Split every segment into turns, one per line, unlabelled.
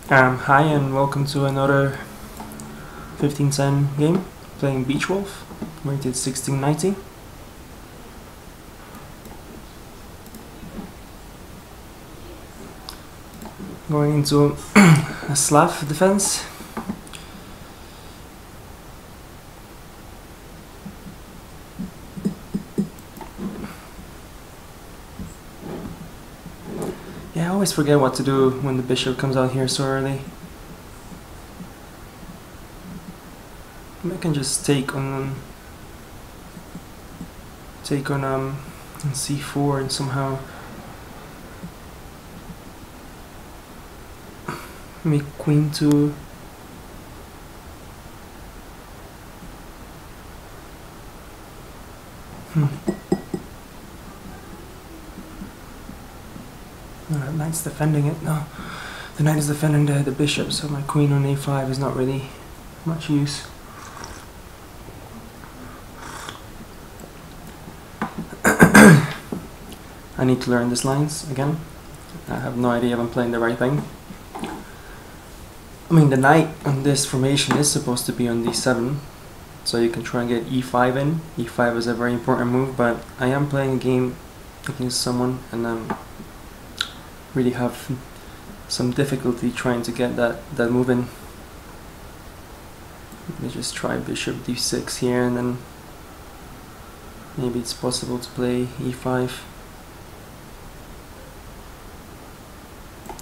Hi and welcome to another 1510 game, playing Beachwolf, rated 1690. Going into a Slav defense. Yeah, I always forget what to do when the bishop comes out here so early. I can just take on c4 and somehow make queen to No, the knight's defending it. No, the knight is defending the bishop, so my queen on a5 is not really much use. I need to learn these lines again. I have no idea if I'm playing the right thing. I mean, the knight on this formation is supposed to be on d7, so you can try and get e5 in. e5 is a very important move, but I am playing a game against someone and really have some difficulty trying to get that move in. Let me just try bishop d6 here, and then maybe it's possible to play e5.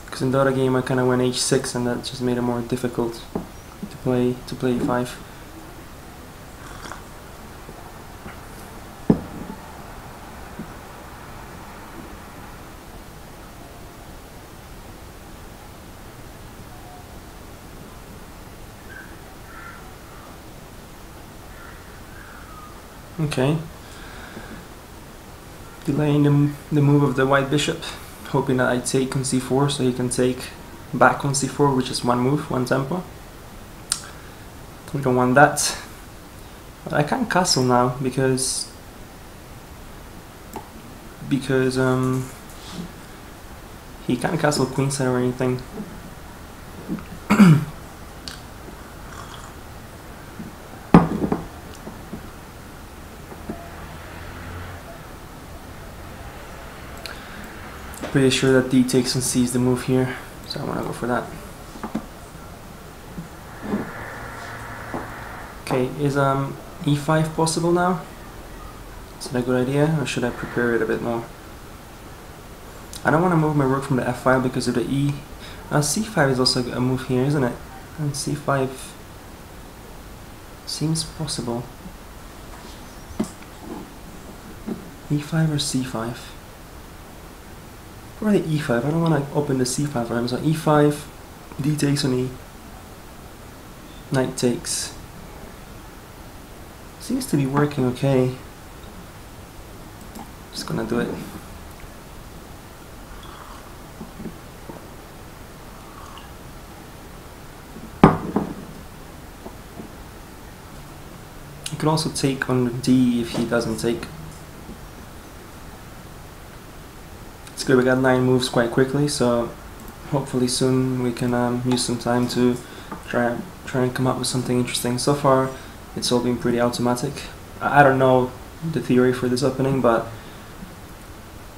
Because in the other game I kind of went h6, and that just made it more difficult to play e5. Okay, delaying the move of the white bishop, hoping that I take on c4 so he can take back on c4, which is one move, one tempo. We don't want that. But I can't castle now because he can't castle queenside or anything. Pretty sure that d takes and c is the move here, so I want to go for that. Okay, is e5 possible now? Is that a good idea, or should I prepare it a bit more? I don't want to move my rook from the f5 because of the c5 is also a move here, isn't it? And c5 seems possible. e5 or c5? Probably e5. I don't want to open the c5 for him, so e5, d takes on e, knight takes. Seems to be working okay. Just gonna do it. I could also take on d if he doesn't take. It's good, we got 9 moves quite quickly, so hopefully soon we can use some time to try and come up with something interesting. So far it's all been pretty automatic. I don't know the theory for this opening, but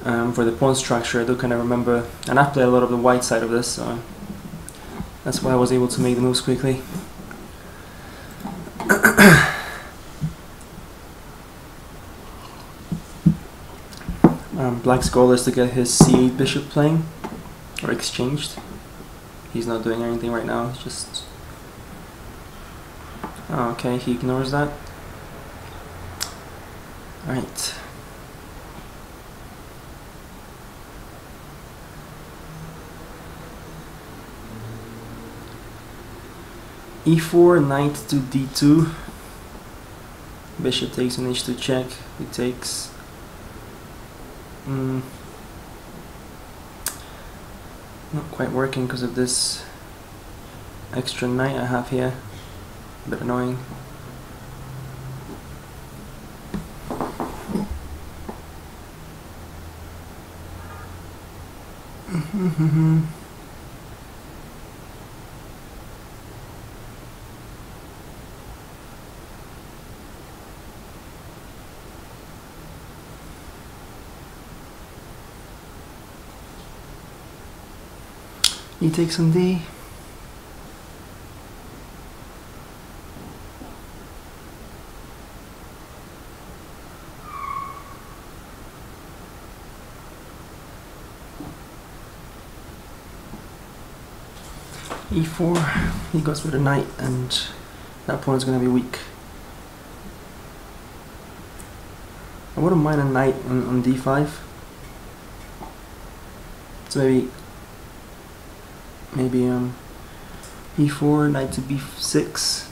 for the pawn structure I do kind of remember, and I've played a lot of the white side of this, so that's why I was able to make the moves quickly. Black's goal is to get his c8 bishop playing, or exchanged. He's not doing anything right now, it's just... Oh, okay, he ignores that. Alright. e4, knight to d2. Bishop takes on h2 check, he takes... Not quite working because of this extra knight I have here. A bit annoying. He takes on D. E4, he goes for the knight, and that pawn is going to be weak. I wouldn't mind a knight on D5. So maybe E4, knight to B6.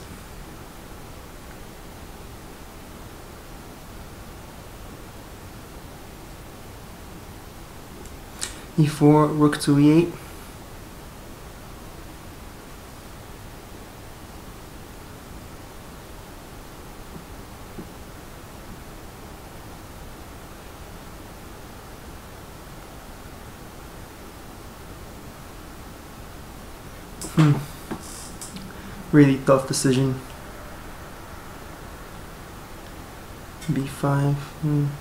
E4, rook to E8. Really tough decision. B5. I'm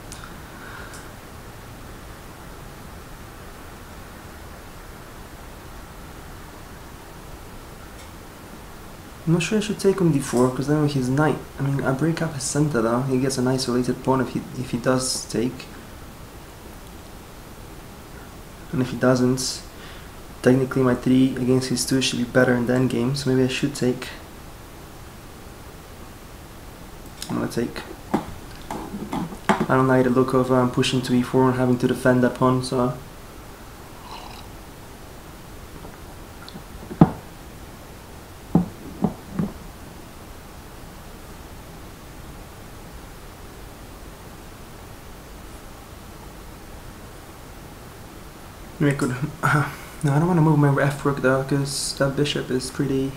not sure I should take on D4 because then with his knight, I mean, I break up his center though. He gets an isolated pawn if he does take, and if he doesn't, technically my 3 against his 2 should be better in the endgame, so maybe I should take. I'm gonna take. I don't like the look of pushing to E4 and having to defend that pawn, so. Maybe I could. No, I don't want to move my F rook though, because that bishop is pretty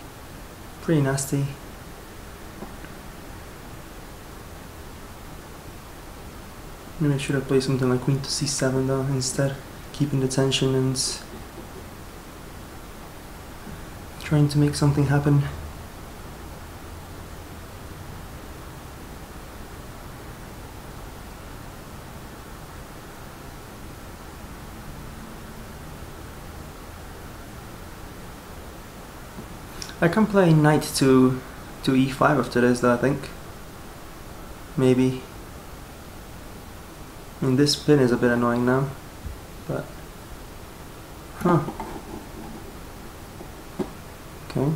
nasty. Maybe I should have played something like queen to C7 though instead, keeping the tension and trying to make something happen. I can play knight to E5 after this though, I think. Maybe. I mean, this pin is a bit annoying now, but... Huh. Okay.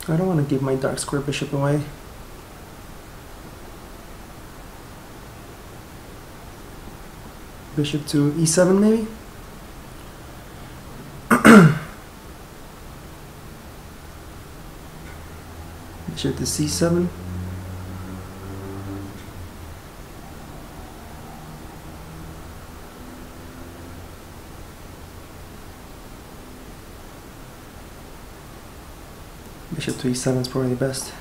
I don't want to give my dark square bishop away. Bishop to E7 maybe? Bishop to C7. Bishop to E7 is probably the best.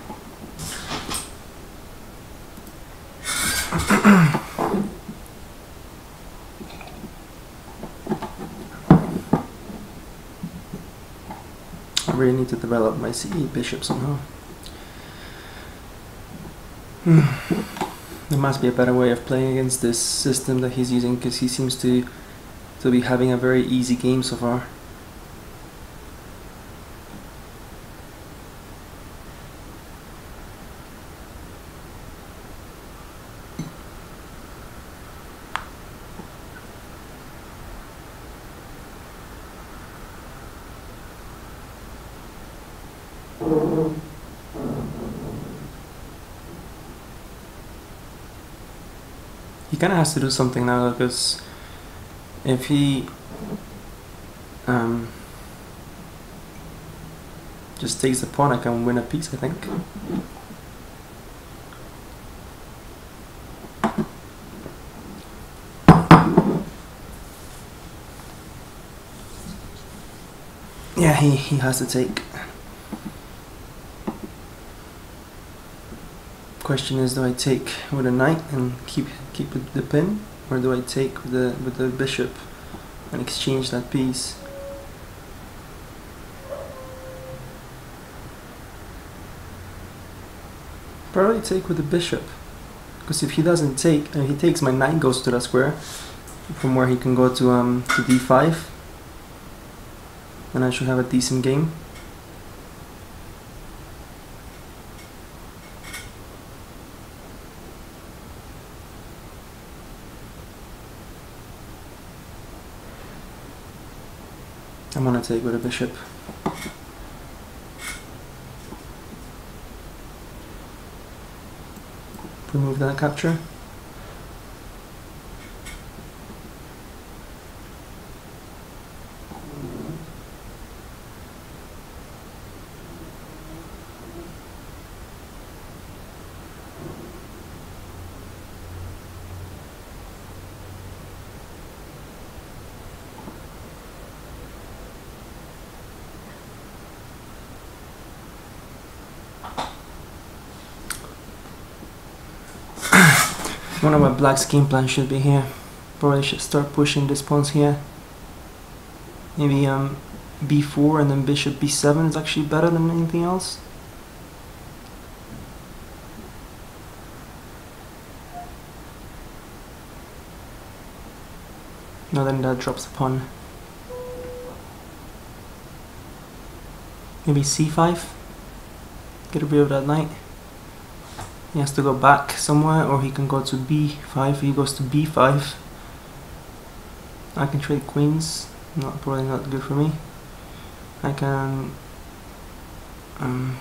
I really need to develop my C8 bishop somehow. There must be a better way of playing against this system that he's using, because he seems to be having a very easy game so far. He kind of has to do something now, because if he just takes the pawn, I can win a piece, I think. Yeah, he has to take. Question is, do I take with a knight and keep with the pin, or do I take with the bishop and exchange that piece? Probably take with the bishop, because if he doesn't take, and he takes, my knight goes to that square, from where he can go to d5, and I should have a decent game. I'm gonna take with a bishop. Remove that capture. One of my black's game plan should be here. Probably should start pushing this pawns here. Maybe b4 and then bishop b7 is actually better than anything else. No, then that drops the pawn. Maybe c5. Get rid of that knight. He has to go back somewhere, or he can go to b5. He goes to b5. I can trade queens. Probably not good for me. I can. I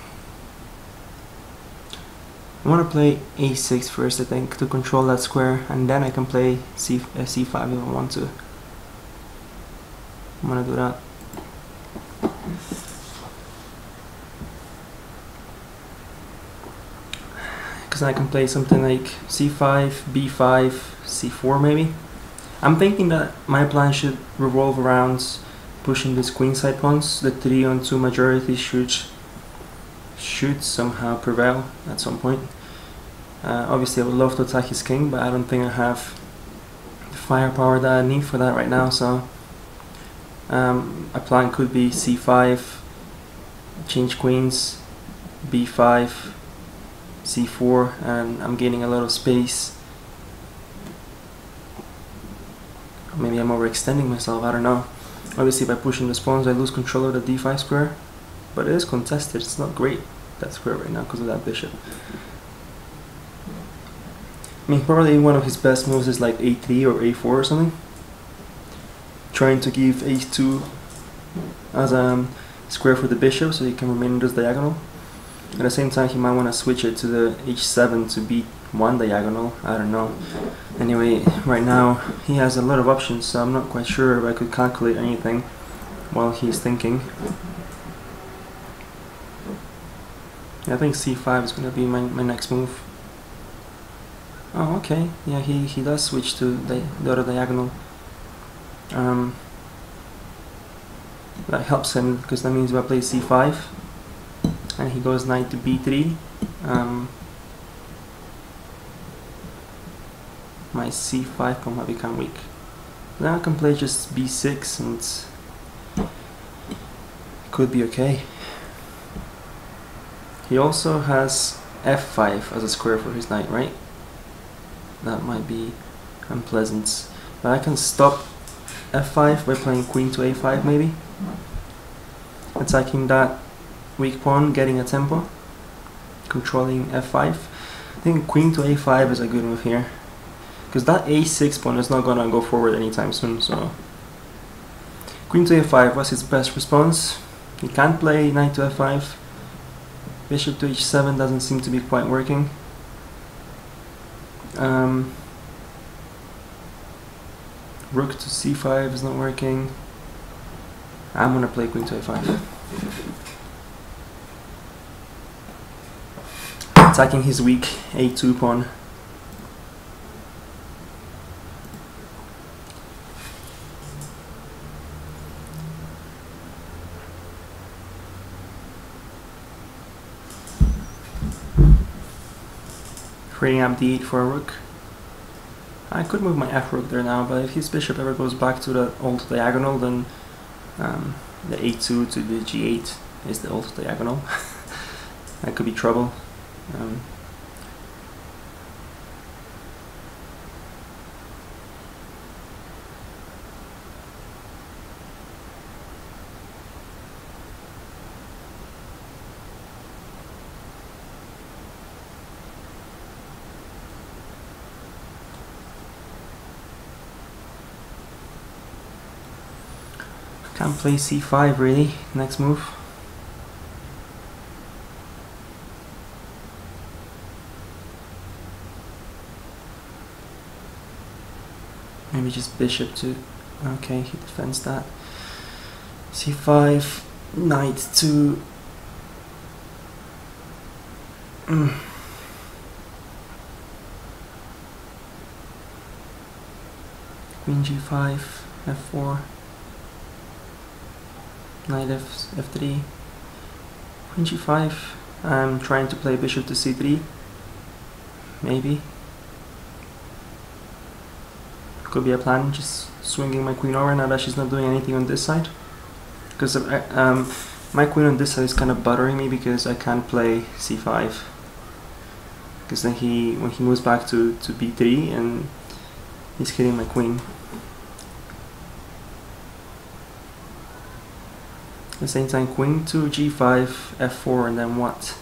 want to play a6 first, I think, to control that square, and then I can play c5 if I want to. I'm gonna do that. Because I can play something like c5, b5, c4 maybe. I'm thinking that my plan should revolve around pushing these queenside pawns. The 3-on-2 majority should somehow prevail at some point. Obviously I would love to attack his king, but I don't think I have the firepower that I need for that right now, so a plan could be c5, change queens, b5, c4, and I'm gaining a lot of space. Maybe I'm overextending myself, I don't know. Obviously by pushing the pawns I lose control of the d5 square, but it is contested. It's not great, that square right now, because of that bishop. I mean, probably one of his best moves is like a3 or a4 or something, trying to give a2 as a square for the bishop so he can remain in this diagonal. At the same time he might want to switch it to the h7 to b1 diagonal, I don't know. Anyway, right now he has a lot of options, so I'm not quite sure if I could calculate anything while he's thinking. Yeah, I think c5 is going to be my next move. Oh, okay, yeah, he does switch to the other diagonal. That helps him, because that means if I play c5 and he goes knight to b3, my c5 pawn might become weak. Then I can play just b6 and could be okay. He also has f5 as a square for his knight, right? That might be unpleasant. But I can stop f5 by playing queen to a5 maybe. Attacking that weak pawn, getting a tempo, controlling f5. I think queen to a5 is a good move here, because that a6 pawn is not gonna go forward anytime soon, so queen to a5 was his best response. He can't play knight to f5. Bishop to h7 doesn't seem to be quite working. Rook to c5 is not working. I'm gonna play queen to a5. Attacking his weak a2 pawn. freeing up d8 for a rook. I could move my f rook there now, but if his bishop ever goes back to the old diagonal, then the a2 to the g8 is the old diagonal. That could be trouble. Can't play c5 really, next move. Maybe just bishop to, okay, he defends that. c5, knight to, queen g5, f4. Knight f3, queen g5. I'm trying to play bishop to c3. Maybe. Could be a plan, just swinging my queen over now that she's not doing anything on this side. Because my queen on this side is kind of buttering me because I can't play c5. Because then when he moves back to b3 and he's hitting my queen. At the same time, queen to g5, f4, and then what?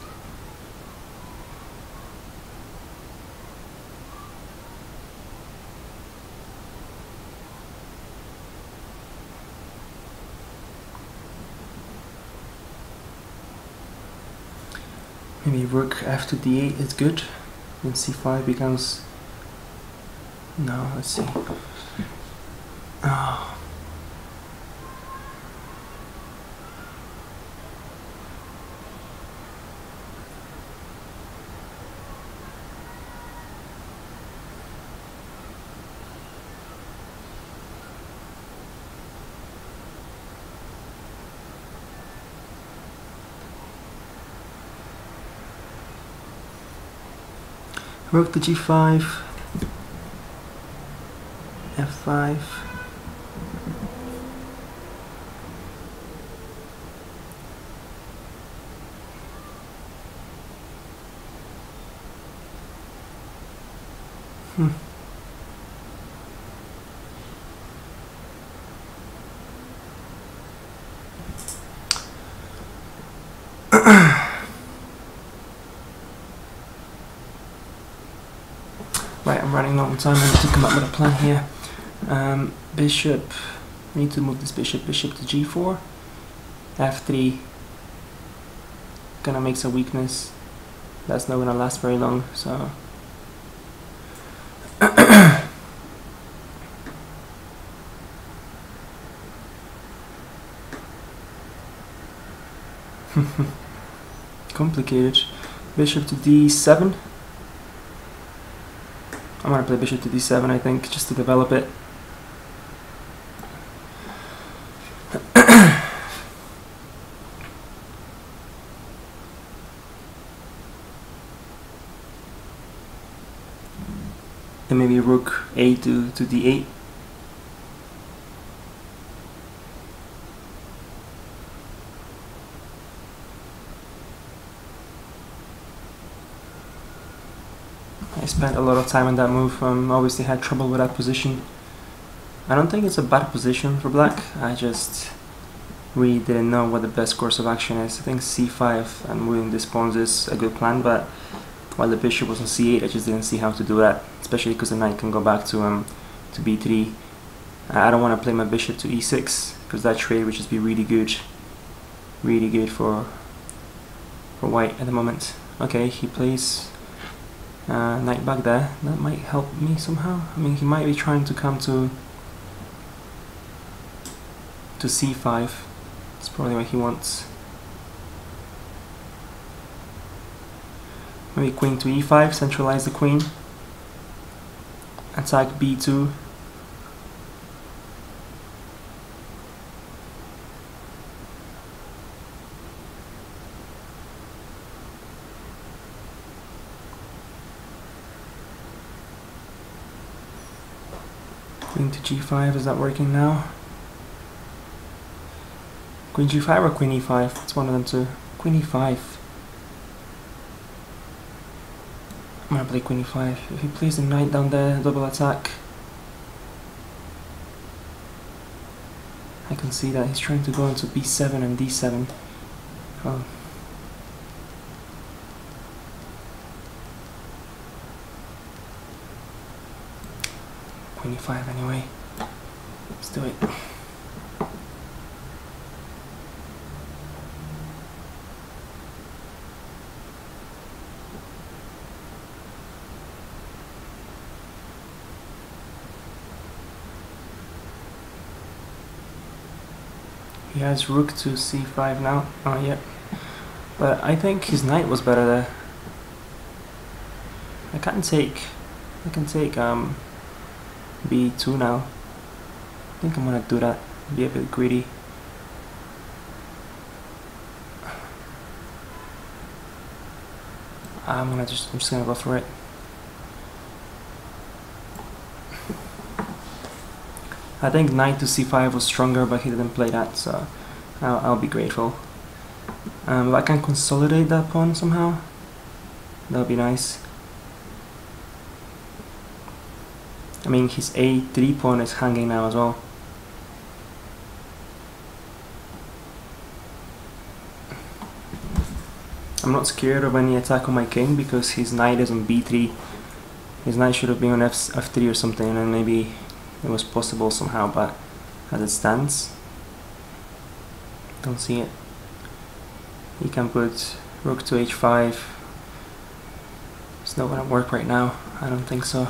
Maybe rook f to d8 is good, and c5 becomes... No, let's see. Oh. Rook to g5, f5. Right, I'm running low on time. I need to come up with a plan here. Bishop, I need to move this bishop to g4, f3, gonna make some weakness. That's not gonna last very long, so complicated. Bishop to d7. I'm gonna play bishop to d7, I think, just to develop it. Then maybe rook a to d8. I spent a lot of time on that move. Obviously had trouble with that position. I don't think it's a bad position for black. I just really didn't know what the best course of action is. I think c5 and moving these pawns is a good plan, but while the bishop was on c8, I just didn't see how to do that, especially because the knight can go back to b3. I don't want to play my bishop to e6 because that trade would just be really good for white at the moment. Okay, he plays knight back there. That might help me somehow. I mean, he might be trying to come to c5. That's probably what he wants. Maybe queen to e5, centralize the queen. Attack b2. Queen to g5, is that working now? Queen g5 or queen e5? It's one of them two. Queen e5. I'm gonna play queen e5. If he plays the knight down there, double attack. I can see that he's trying to go into b7 and d7. Oh. Queen e5 anyway. Let's do it. He has rook to c5 now. Oh yeah. But I think his knight was better there. I can take b2 now. I think I'm gonna do that. Be a bit greedy. I'm just gonna go for it. I think knight to c5 was stronger, but he didn't play that, so I'll be grateful. If I can consolidate that pawn somehow, that would be nice. I mean, his a3 pawn is hanging now as well. I'm not scared of any attack on my king because his knight is on b3. His knight should have been on f3 or something, and maybe it was possible somehow, but as it stands, don't see it. He can put rook to h5. It's not gonna work right now. I don't think so.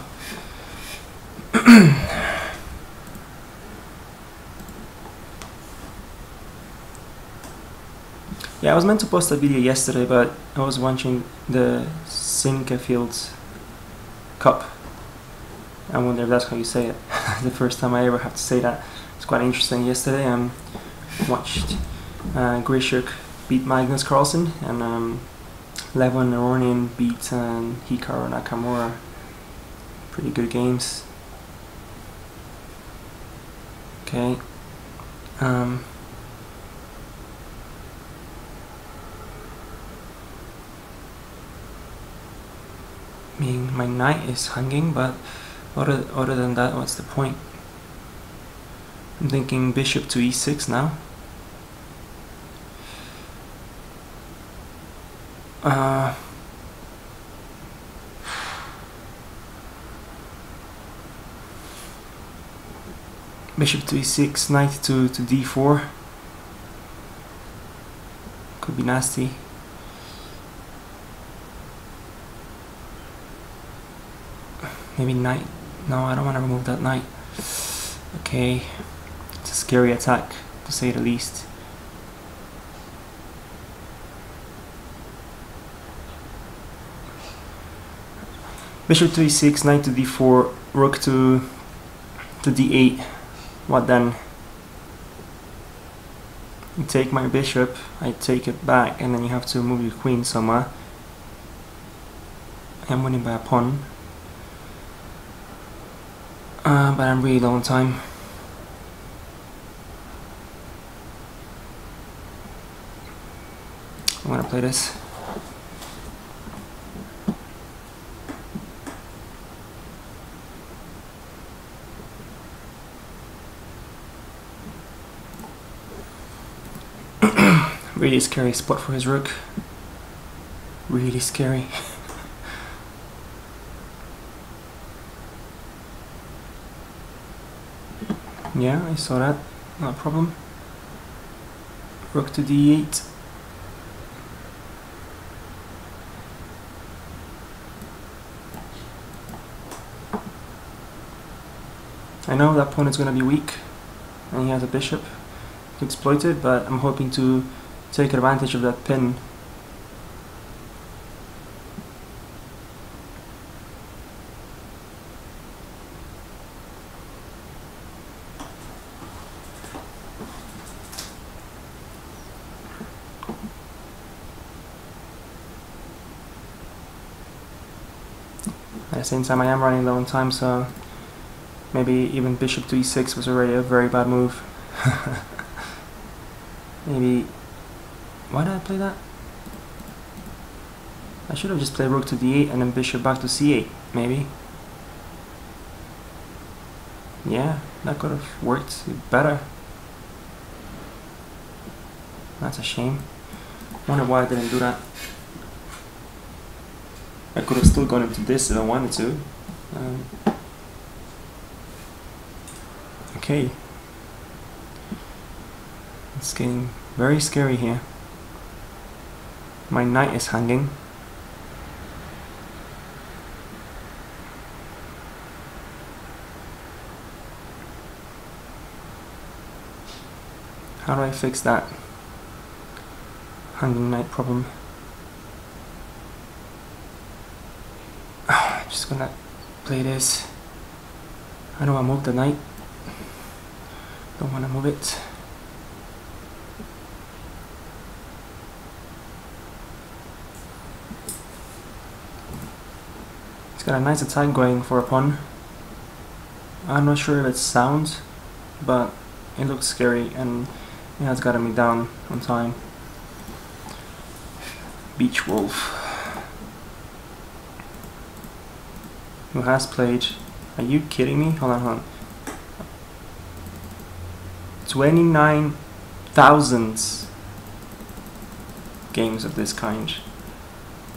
Yeah, I was meant to post a video yesterday, but I was watching the Sinquefield Cup. I wonder if that's how you say it. The first time I ever have to say that. It's quite interesting. Yesterday I watched Grishuk beat Magnus Carlsen, and Levon Aronian beat Hikaru Nakamura. Pretty good games. Okay. I mean, my knight is hanging, but other than that, what's the point? I'm thinking bishop to e6 now. Bishop to e6, knight to d4. Could be nasty. Maybe knight. No, I don't want to remove that knight. Okay, it's a scary attack, to say the least. Bishop to e6, knight to d4, rook to d8. What then? You take my bishop, I take it back, and then you have to move your queen somewhere. I'm winning by a pawn. But I'm really low on time. I'm gonna play this. Really scary spot for his rook. Really scary. Yeah, I saw that. No problem. Rook to d8. I know that pawn is going to be weak, and he has a bishop to exploit it, but I'm hoping to take advantage of that pin. At the same time, I am running low on time, so Maybe even bishop to e6 was already a very bad move. Maybe... Why did I play that? I should have just played rook to d8 and then bishop back to c8, maybe. Yeah, that could have worked better. That's a shame. Wonder why I didn't do that. I could have still gone into this if I wanted to. Okay. It's getting very scary here. My knight is hanging. How do I fix that hanging knight problem? Just gonna play this. How do I move the knight? Don't wanna move it. It's got a nice attack going for a pawn. I'm not sure if it's sound, but it looks scary and it has gotten me down on time. Beachwolf, who has played, are you kidding me? Hold on. 29,000 games of this kind.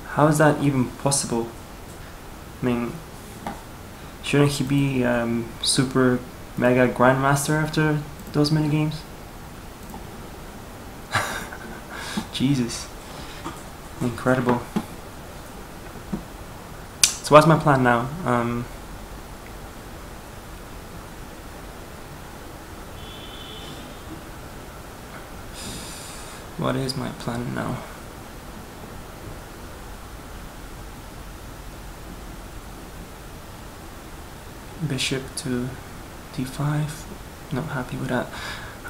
How is that even possible? I mean, shouldn't he be super mega grandmaster after those many games? Jesus, incredible. So what's my plan now? What is my plan now? Bishop to d5. Not happy with that.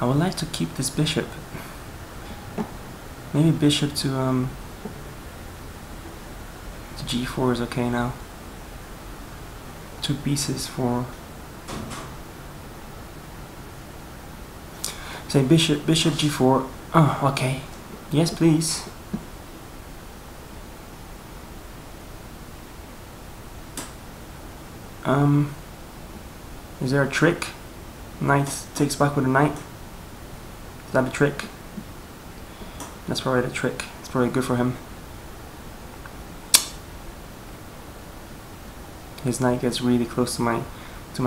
I would like to keep this bishop. Maybe bishop to g4 is okay now. 2 pieces for... Say bishop g4. Oh, okay. Yes, please. Is there a trick? Knight takes back with a knight. Is that a trick? That's probably the trick. It's probably good for him. His knight gets really close to my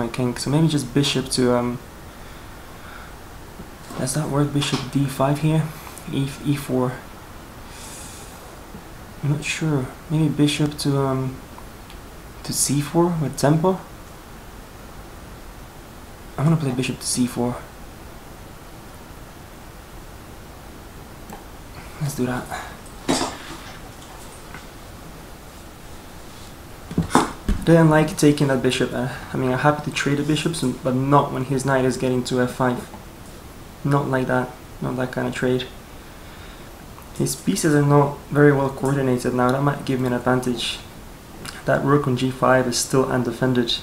king. So maybe just bishop to does that work? Bishop d5 here? E4. I'm not sure. Maybe bishop to c4 with tempo. I'm gonna play bishop to c4. Let's do that. Didn't like taking that bishop. I mean, I'm happy to trade the bishops, but not when his knight is getting to f5. Not like that. Not that kind of trade. His pieces are not very well coordinated now. That might give me an advantage. That rook on g5 is still undefended.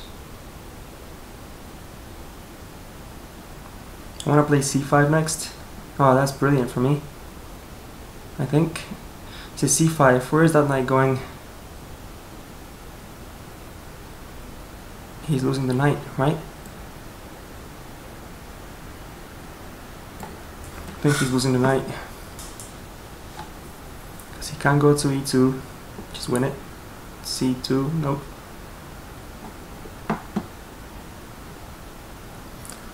I want to play c5 next. Oh, that's brilliant for me, I think. So c5, where is that knight going? He's losing the knight, right? I think he's losing the knight. Because he can't go to e2, just win it. c2, nope.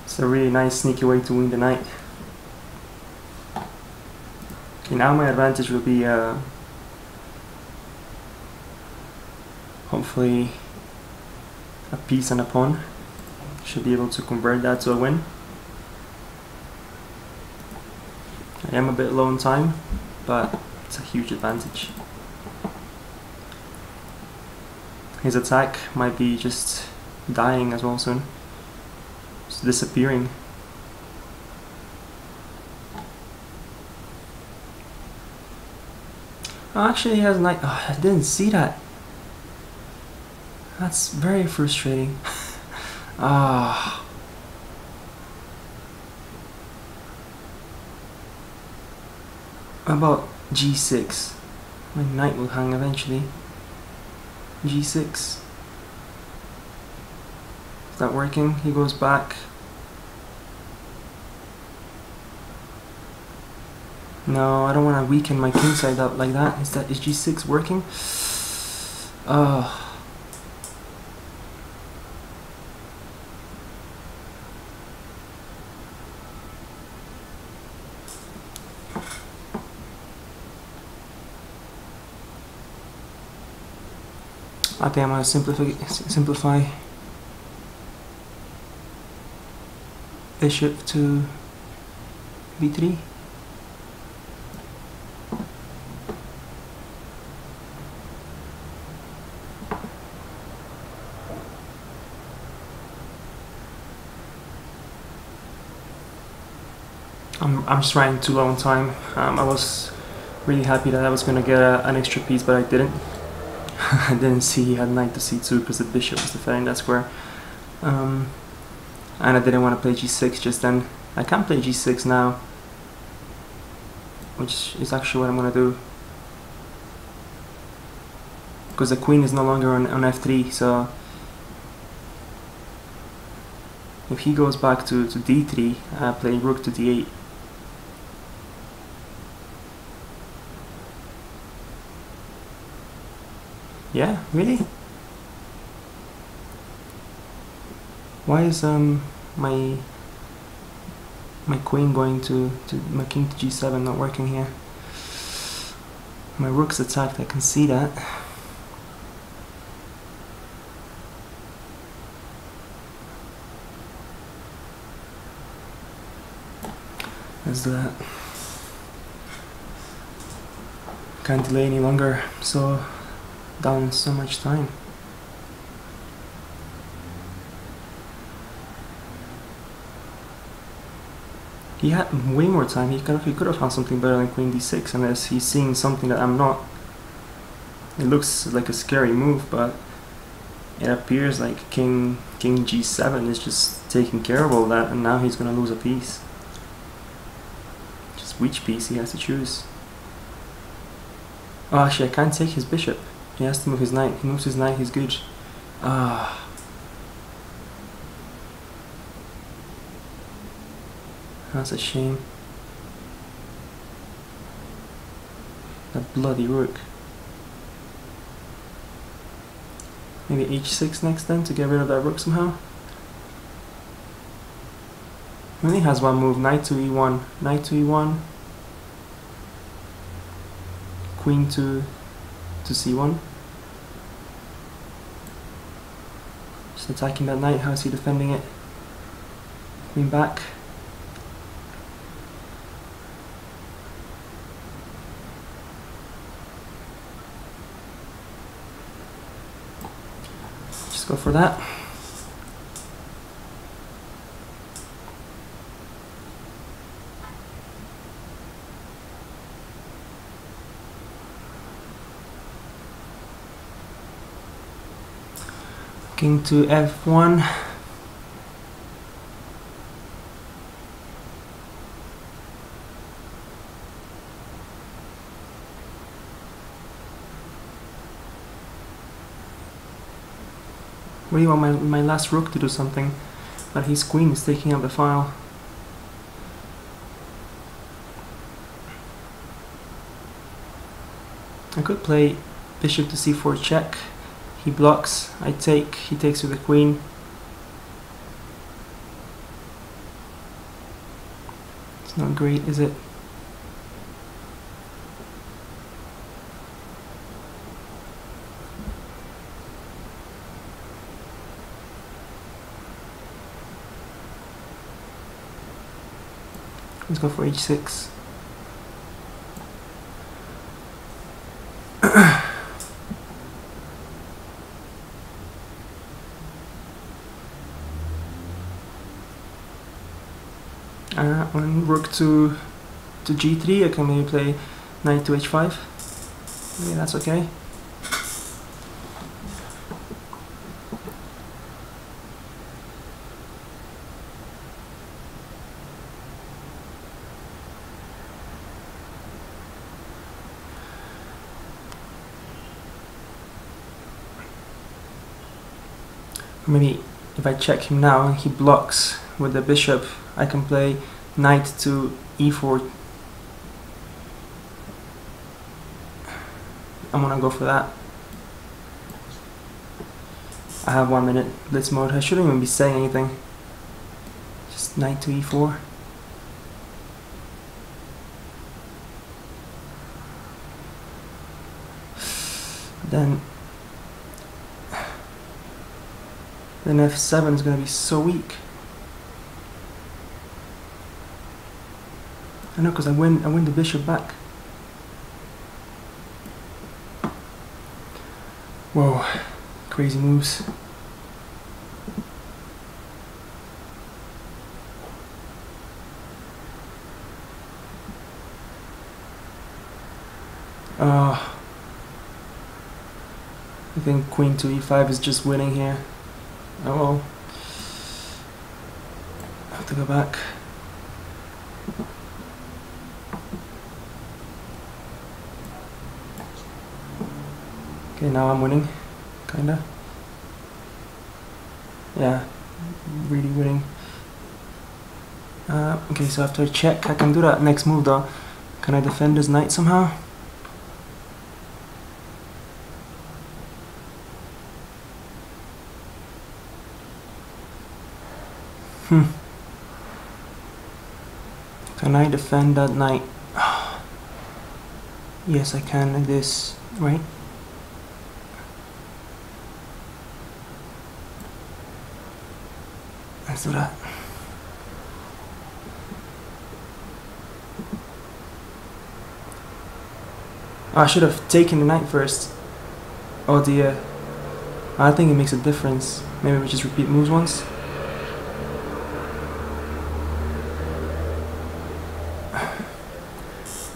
It's a really nice sneaky way to win the knight. Okay, now my advantage will be hopefully a piece and a pawn. Should be able to convert that to a win. I am a bit low on time, but it's a huge advantage. His attack might be just dying as well soon. Just disappearing. Oh, actually he has a knight. Oh, I didn't see that. That's very frustrating. Ah. About g6. My knight will hang eventually. g6. Is that working? He goes back. No, I don't want to weaken my kingside up like that. Is g6 working? I think I'm going to simplify bishop to b3. I'm just running too low on time. I was really happy that I was going to get an extra piece, but I didn't. I didn't see he had knight to c2 because the bishop was defending that square. And I didn't want to play g6 just then. I can play g6 now, which is actually what I'm going to do. Because the queen is no longer on f3, so if he goes back to d3, I play rook to d8. Yeah, really? Why is my queen going to my king to g7 not working here? My rook's attacked, I can see that. Let's do that. Can't delay any longer, so down so much time. He had way more time. He could have found something better than queen d6, unless he's seeing something that I'm not. It looks like a scary move, but it appears like king g7 is just taking care of all that, and now he's gonna lose a piece. Just which piece he has to choose. Oh, actually, I can't take his bishop. He has to move his knight. He moves his knight, he's good. Ah. That's a shame. That bloody rook. Maybe h6 next then to get rid of that rook somehow. He only has one move, knight to e1. Knight to e1. Queen to c1. Just attacking that knight. How is he defending it? Queen back. Just go for that. King to f1. What do you want my last rook to do something? But his queen is taking up the file. I could play bishop to c4 check. He blocks, I take, he takes with the queen. It's not great, is it? Let's go for h6. On rook to g3, I can maybe play knight to h5. Yeah, that's okay. Maybe if I check him now and he blocks with the bishop, I can play knight to e4. I'm gonna go for that. I have 1 minute blitz mode. I shouldn't even be saying anything. Just knight to e4. Then f7 is gonna be so weak. I know, because I win the bishop back. Whoa, crazy moves. I think queen to e5 is just winning here. Oh well. I have to go back. Okay, now I'm winning, kinda. Yeah, really winning. Okay, so after I check, I can do that next move though. Can I defend this knight somehow? Can I defend that knight? Yes, I can, like this, right? Let's do that. I should have taken the knight first. Oh dear. I think it makes a difference. Maybe we just repeat moves once.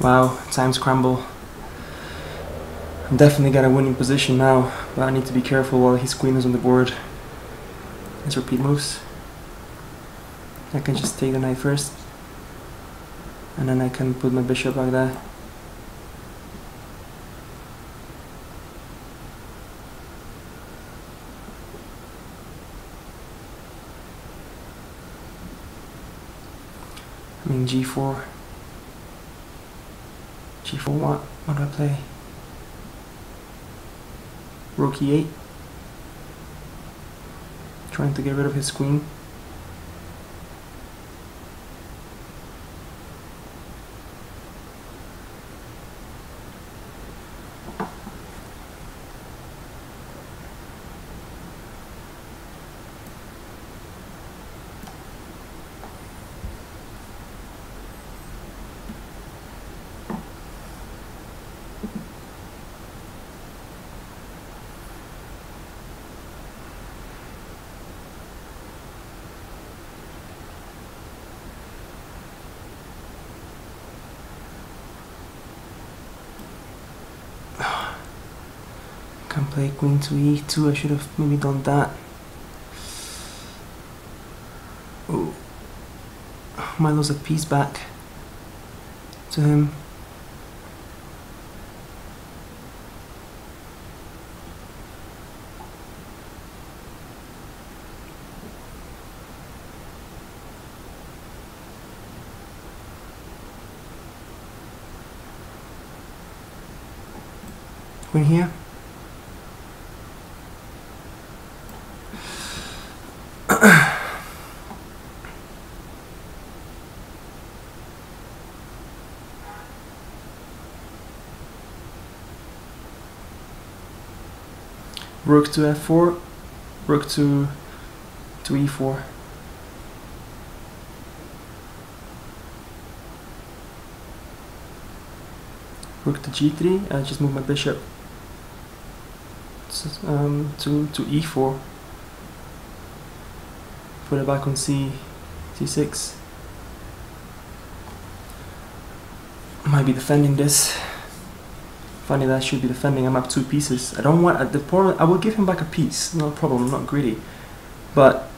Wow, time scramble. I'm definitely got a winning position now, but I need to be careful while his queen is on the board. Let's repeat moves. I can just take the knight first, and then I can put my bishop like that. I mean g4. G4 what? What do I play? Rook e8. Trying to get rid of his queen. Can play queen to e2. I should have maybe done that. Oh, might lose a piece back to him. Queen here. Rook to f4, rook to e4. Rook to g3. I just move my bishop to e4. Put it back on c6. Might be defending this. Funny that I should be defending. I'm up 2 pieces. I don't want the problem. I will give him back a piece. No problem. I'm not greedy. But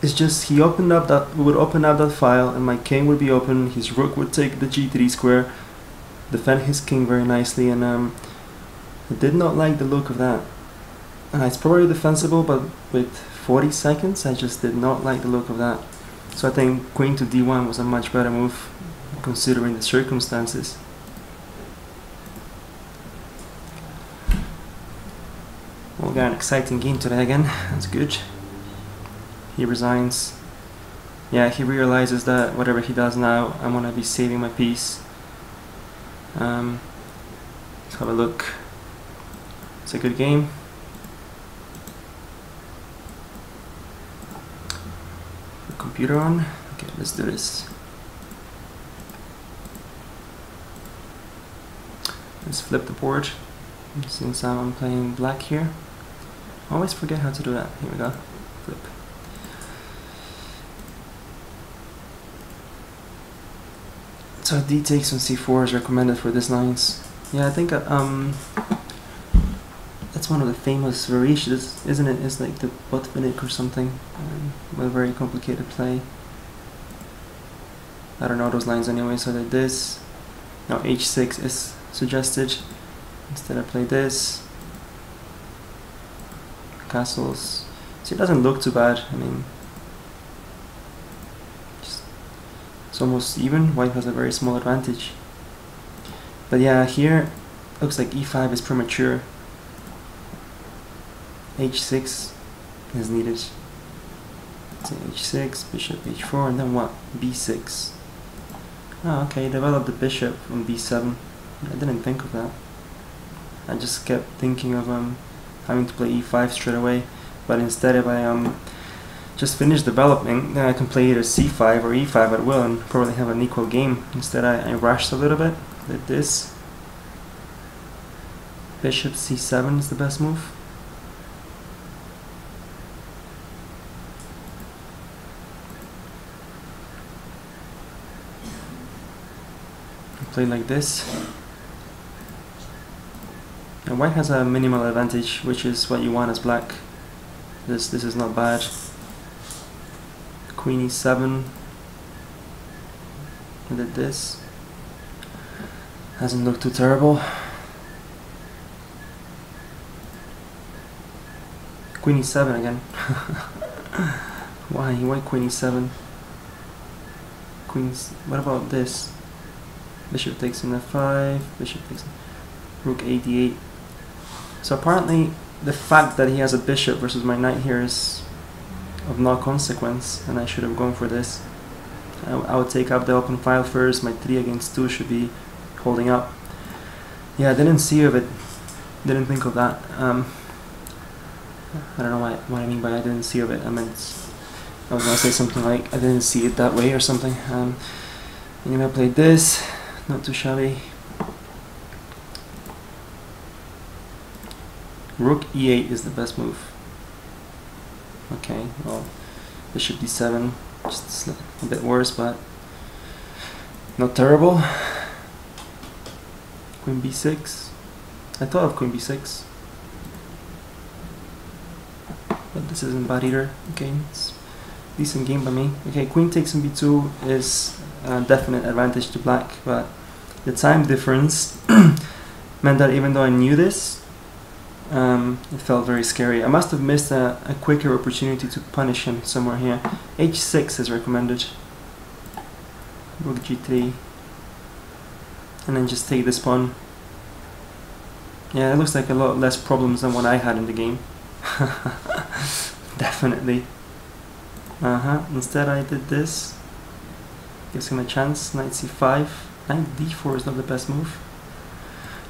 it's just he opened up that. We would open up that file, and my king would be open. His rook would take the g3 square, defend his king very nicely, and I did not like the look of that. It's probably defensible, but with 40 seconds, I just did not like the look of that. So I think queen to d1 was a much better move, considering the circumstances. We'll get an exciting game today again. That's good. He resigns. Yeah, he realizes that whatever he does now, I'm gonna be saving my piece. Let's have a look. It's a good game. Computer on. Okay, let's do this. Let's flip the board. Since I'm playing black here, I always forget how to do that. Here we go. Flip. So d takes on c4 is recommended for this lines. Yeah, I think that's one of the famous variations, isn't it? It's like the Botvinnik or something. A very complicated play. I don't know those lines anyway, so I did this. Now h6 is suggested. Instead I play this. Castles. So it doesn't look too bad. I mean, it's almost even. White has a very small advantage. But yeah, here looks like e5 is premature. h6 is needed. So h6, bishop h4, and then what? b6. Oh, okay, develop the bishop on b7. I didn't think of that. I just kept thinking of having to play e5 straight away, but instead if I just finish developing, then I can play either c5 or e5 at will and probably have an equal game. Instead I rushed a little bit, did this. Bishop c7 is the best move. Play like this. And white has a minimal advantage, which is what you want as black. This is not bad. Queen e7. I did this. Hasn't looked too terrible. Queen e7 again. Why queen e7? Queen's. What about this? Bishop takes on f5. Bishop takes on rook a8. So apparently the fact that he has a bishop versus my knight here is of no consequence, and I should have gone for this. I would take up the open file first. My 3 against 2 should be holding up. Yeah, I didn't see of it. Didn't think of that. I don't know what I mean by I didn't see of it. I meant I was gonna say something like I didn't see it that way or something. And I played this. Not too shabby. Rook e8 is the best move. Okay, well, bishop d7, just a bit worse, but not terrible. Queen b6. I thought of queen b6, but this isn't bad either. Okay, it's a decent game by me. Okay, queen takes on b2 is a definite advantage to black, but the time difference meant that even though I knew this, it felt very scary. I must have missed a quicker opportunity to punish him somewhere here. h6 is recommended. Rook g3. And then just take this pawn. Yeah, it looks like a lot less problems than what I had in the game. Definitely. Instead I did this. Gives him a chance. Knight c5. Knight d4 is not the best move.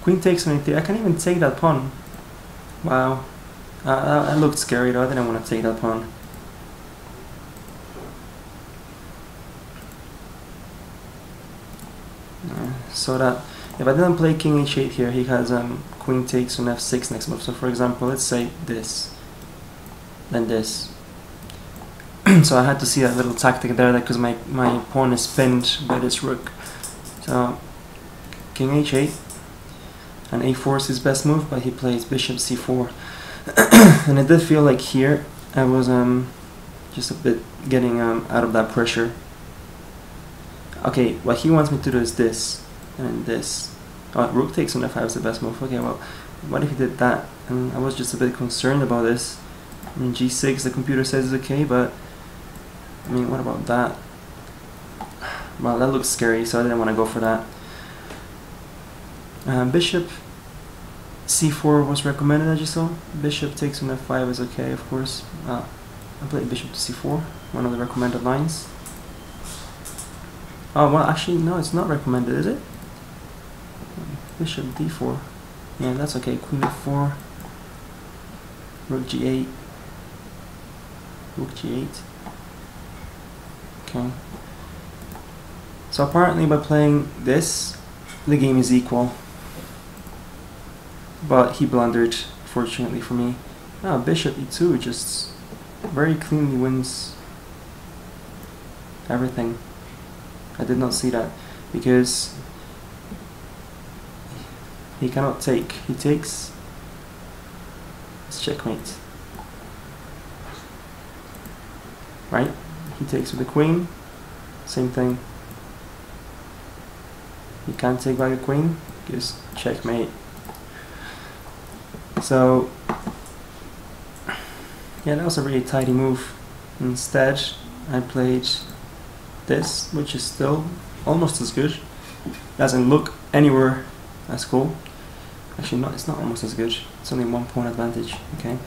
Queen takes on a3. I can't even take that pawn. Wow. That looked scary though. I didn't want to take that pawn. So that if I didn't play king h8 here, he has queen takes on f6 next move. So for example, let's say this, then this. So I had to see that little tactic there because my pawn is pinned by this rook. So king h8, and a4 is his best move, but he plays bishop c4. And it did feel like here I was just a bit getting out of that pressure. Okay, what he wants me to do is this and this. Oh, rook takes on f5 is the best move. Okay, well, what if he did that? and I was just a bit concerned about this. I mean, g6, the computer says is okay, but I mean, what about that? Well, that looks scary, so I didn't want to go for that. Bishop c4 was recommended, as you saw. Bishop takes on f5 is okay, of course. I played bishop to c4, one of the recommended lines. Oh, well, actually, no, it's not recommended, is it? Bishop d4. Yeah, that's okay. Queen f4. Rook g8. Rook g8. Okay. So apparently by playing this, the game is equal. But he blundered, fortunately for me. Ah, bishop e2 just very cleanly wins everything. I did not see that, because he cannot take. He takes. It's checkmate. Right? He takes with the queen. Same thing. He can't take by the queen, because checkmate. So yeah, that was a really tidy move. Instead, I played this, which is still almost as good. Doesn't look anywhere as cool. Actually, not. It's not almost as good. It's only 1 pawn advantage. Okay,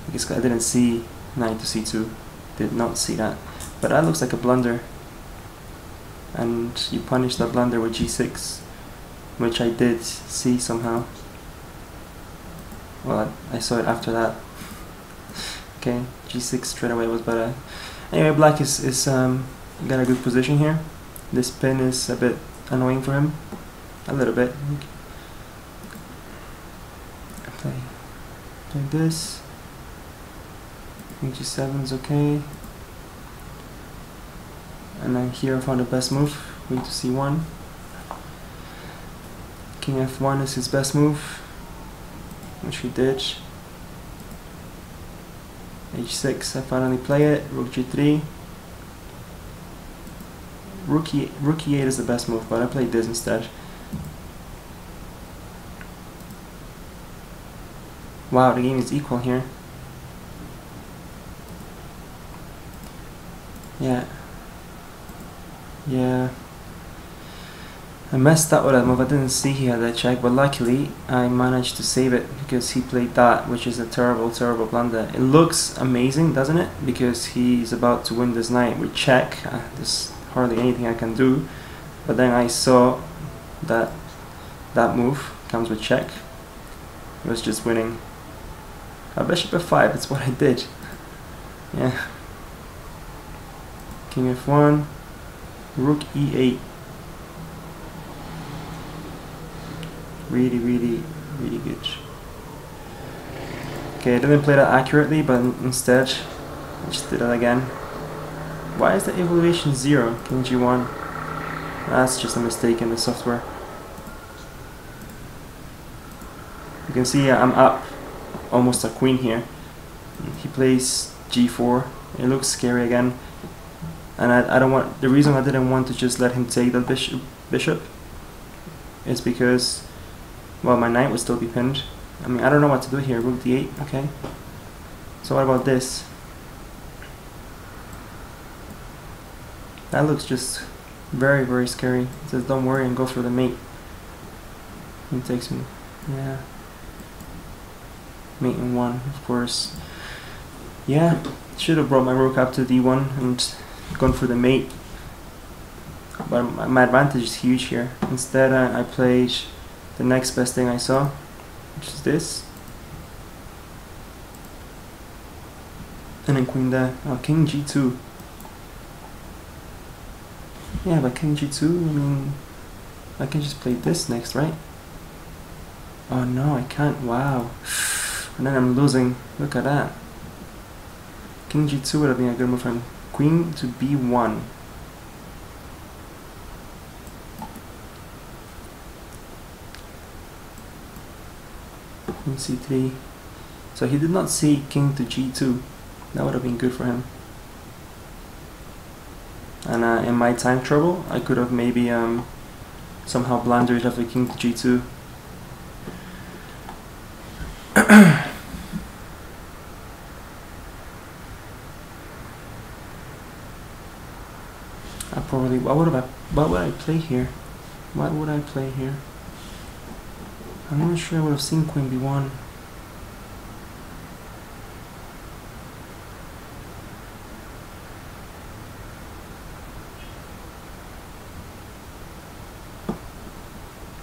because I didn't see knight to c2. Did not see that. But that looks like a blunder. And you punish that blunder with g6, which I did see somehow. Well, I saw it after that. Okay, g6 straight away was better. Anyway, black is got a good position here. This pin is a bit annoying for him, a little bit. Play this. g7 is okay. And then here I found the best move. Queen to c1. King f1 is his best move, which he did. h6, I finally play it. Rook g3. Rook e8 is the best move, but I played this instead. Wow, the game is equal here. Yeah. I messed up with that move. I didn't see he had that check, but luckily I managed to save it, because he played that, which is a terrible, terrible blunder. It looks amazing, doesn't it? Because he's about to win this knight with check. There's hardly anything I can do. But then I saw that that move comes with check. It was just winning. Bishop f5, that's what I did. Yeah. King f1. Rook e8. Really, really, really good. Okay, I didn't play that accurately, but instead I just did it again. Why is the evaluation 0? King g1. That's just a mistake in the software. You can see I'm up almost a queen here. He plays g4. It looks scary again. And I don't want, the reason I didn't want to just let him take that bishop is because, well, my knight would still be pinned. I mean, I don't know what to do here. Rook d8, okay. So what about this? That looks just very, very scary. It says don't worry and go for the mate. He takes me, yeah. Mate in 1, of course. Yeah, should have brought my rook up to d1 and gone for the mate. But my advantage is huge here. Instead, I played the next best thing I saw, which is this. And then queen there. Oh, king g2. Yeah, but king g2, I mean, I can just play this next, right? Oh no, I can't. Wow. And then I'm losing. Look at that. King g2 would have been a good move for him. Queen to b1. Queen c3. So he did not see king to g2. That would have been good for him. And in my time trouble, I could have maybe somehow blundered off a king to g2. I probably, what would I play here? What would I play here? I'm not sure I would have seen Queen B1.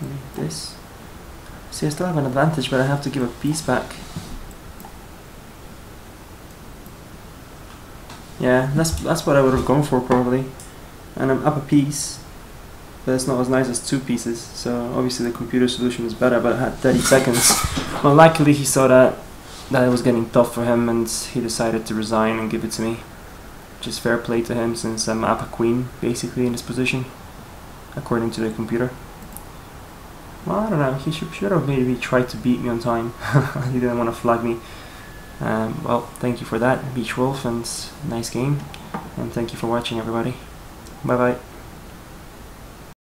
Maybe this. See, I still have an advantage, but I have to give a piece back. Yeah, that's what I would have gone for probably. And I'm up a piece, but it's not as nice as 2 pieces. So obviously the computer solution was better, but I had 30 seconds. Well, luckily he saw that it was getting tough for him, and he decided to resign and give it to me. Just fair play to him, since I'm up a queen basically in this position, according to the computer. Well, I don't know. He should have maybe tried to beat me on time. He didn't want to flag me. Well, thank you for that, beachwolf, and nice game. And thank you for watching, everybody. Bye bye.